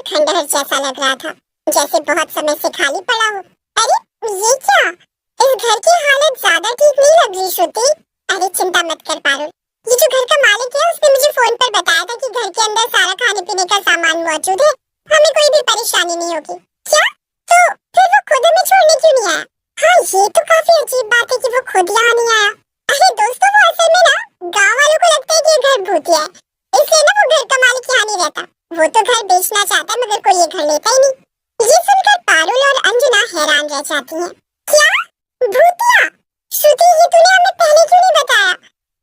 खंडहर जैसा लग रहा था, जैसे बहुत समय से खाली पड़ा हो। अरे ये क्या, इस घर की हालत ज्यादा ठीक नहीं लग रही श्रुति। अरे चिंता मत कर पारुल, ये जो घर का मालिक है उसने मुझे फोन पर बताया था कि घर के अंदर सारा खाने पीने का सामान मौजूद है, हमें कोई भी परेशानी नहीं होगी। क्या? तो फिर वो खुद हमें छोड़ने क्यों नहीं आया? हाँ ये तो काफी अजीब बात है कि वो खुद यहाँ नहीं आया। अरे दोस्तों वो असल में ना गाँव वालों को लगता है कि ये घर भूतिया है, इसलिए ना वो घर का मालिक यहाँ नहीं रहता। वो तो घर बेचना चाहता है मगर कोई ये घर लेता ही नहीं। ये सुनकर पारुल और अंजना हैरान रह जाती हैं। क्या भूतिया? श्रुति ये तूने हमें पहले क्यों नहीं बताया?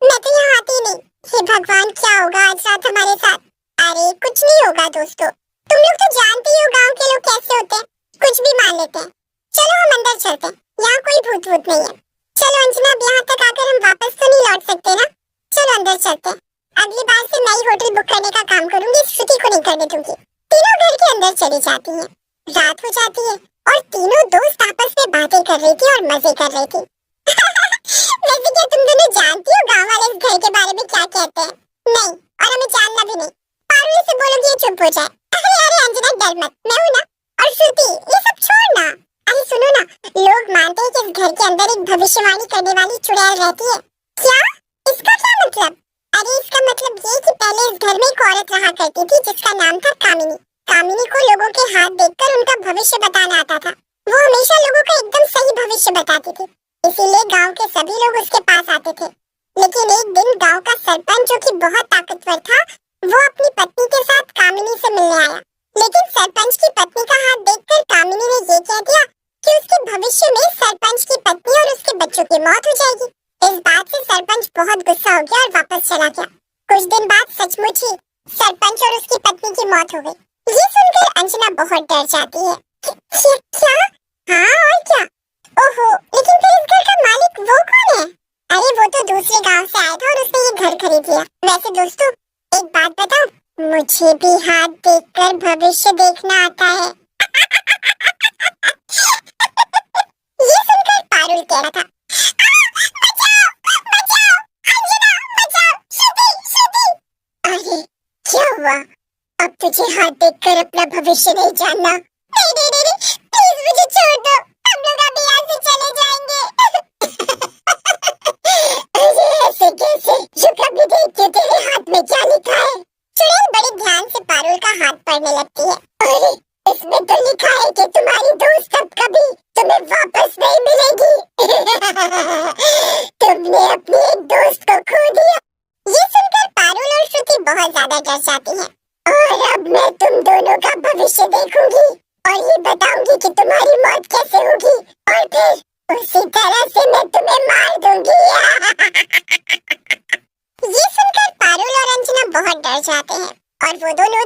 मैं तो यहाँ आती नहीं। हे भगवान क्या होगा आज रात हमारे साथ? अरे कुछ नहीं होगा दोस्तों, तुम लोग तो जानते ही हो गाँव के लोग कैसे होते हैं, कुछ भी मान लेते हैं। चलो हम अंदर चलते हैं, यहाँ कोई भूत भूत नहीं है। चलो अंजना अब यहाँ तक आकर हम वापस तो नहीं लौट सकते ना, चलो अंदर चलते हैं। अगली बार से नई होटल बुक करने का काम करूंगी, श्रुति को नहीं करने दूंगी। तीनों घर के अंदर चली जाती हैं। रात हो जाती है और तीनों दोस्त आपस में बातें कर रही थी और मजे कर रही थी। वैसे क्या तुम दोनों जानती हो गाँव वाले इस घर के बारे में क्या कहते हैं? नहीं, और हमें जानना भी नहीं। पारुल से बोलोगी ये चुप हो जाए। अरे अरे अंजना डर मत, मैं हूं ना। और श्रुति ये सब छोड़ ना। अरे सुनो ना, लोग मानते हैं कि इस घर के अंदर एक भविष्यवाणी करने वाली चुड़ैल रहती है। क्या? इसका क्या मतलब? अरे इसका मतलब ये कि पहले इस घर में एक औरत रहा करती थी जिसका नाम था कामिनी। कामिनी को लोगों के हाथ देखकर उनका भविष्य बताना आता था। वो हमेशा लोगों का एकदम सही भविष्य बताती थी, इसीलिए गांव के सभी लोग उसके पास आते थे। लेकिन एक दिन गांव का सरपंच जो कि बहुत ताकतवर था, वो अपनी पत्नी के साथ कामिनी से मिलने आया। लेकिन सरपंच की पत्नी का हाथ देखकर कामिनी ने ये कह दिया कि उसके भविष्य में सरपंच की पत्नी और उसके बच्चों की मौत हो जाएगी। इस बात से सरपंच बहुत गुस्सा हो गया और वापस चला गया। कुछ दिन बाद सचमुच ही सरपंच और उसकी पत्नी की मौत हो गई। ये सुनकर अंजना बहुत डर जाती है। क्या? हाँ और क्या? ओहो, लेकिन फिर इस घर का मालिक वो कौन है? अरे वो तो दूसरे गांव से आया था और उसने ये घर खरीद लिया। वैसे दोस्तों एक बात बताओ, मुझे भी हाथ देखकर भविष्य देखना आता है। ये सुनकर पारुल कह रहा था, बचाओ, बचाओ, अंजना, बचाओ, श्रुति, श्रुति। अरे क्या हुआ? अब तुझे हाथ देखकर अपना भविष्य नहीं जानना? नहीं नहीं नहीं, प्लीज मुझे छोड़ दो, हम लोग अभी यहाँ से चले जाएंगे। अरे ऐसे कैसे? जो कभी देखते तेरे हाथ में क्या लिखा है? चुड़ैल बड़े ध्यान से पारुल का हाथ पढ़ने लगती है। अरे इसमें तो लिखा है कि तुम्हारी दोस्त अब कभी तुम्हें वापस नहीं मिलेगी। तुमने अपने एक दोस्त को खो दिया। ये सुनकर पारुल और श्रुति बहुत ज्यादा डर जाती हैं। और अब मैं तुम दोनों का भविष्य देखूंगी और ये बताऊंगी कि तुम्हारी मौत कैसे होगी, और फिर उसी तरह से मैं तुम्हें मार दूंगी। ये सुनकर पारुल और अंजना बहुत डर जाते हैं और वो दोनों